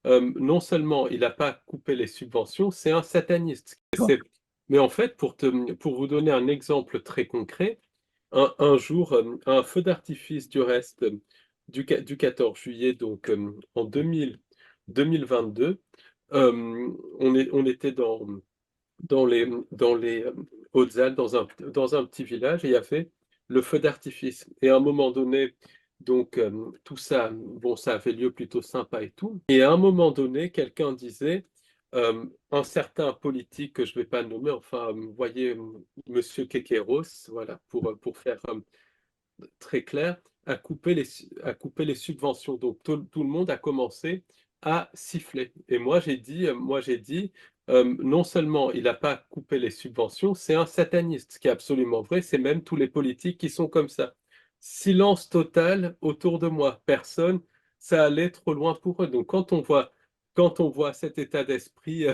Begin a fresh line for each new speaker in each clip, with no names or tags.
non seulement il n'a pas coupé les subventions, c'est un sataniste.
D'accord.
Mais en fait, pour vous donner un exemple très concret, un jour, un feu d'artifice du reste du 14 juillet, donc en 2022, on était dans les Hautes-Alpes, dans un petit village, et il y avait le feu d'artifice. Et à un moment donné, donc tout ça, bon, ça avait lieu plutôt sympa et tout. Et à un moment donné, quelqu'un disait, un certain politique que je ne vais pas nommer, enfin, vous voyez, Monsieur Kekeros, voilà, pour faire très clair, a coupé les subventions. Donc tout le monde a commencé à siffler. Et moi j'ai dit, non seulement il n'a pas coupé les subventions, c'est un sataniste. Ce qui est absolument vrai, c'est même tous les politiques qui sont comme ça. Silence total autour de moi. Personne, ça allait trop loin pour eux. Donc quand on voit cet état d'esprit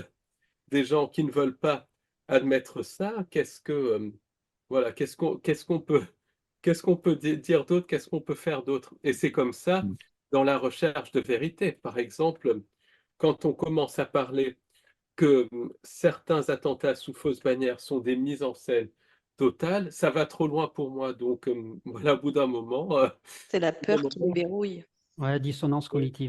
des gens qui ne veulent pas admettre ça, voilà, qu'est-ce qu'on peut dire d'autre? Qu'est-ce qu'on peut faire d'autre? Et c'est comme ça
Mm.
dans la recherche de vérité. Par exemple, quand on commence à parler que certains attentats sous fausse bannière sont des mises en scène totales, ça va trop loin pour moi. Donc, voilà, au bout d'un moment,
C'est la peur qui nous verrouille.
Ouais, dissonance
oui.
cognitive.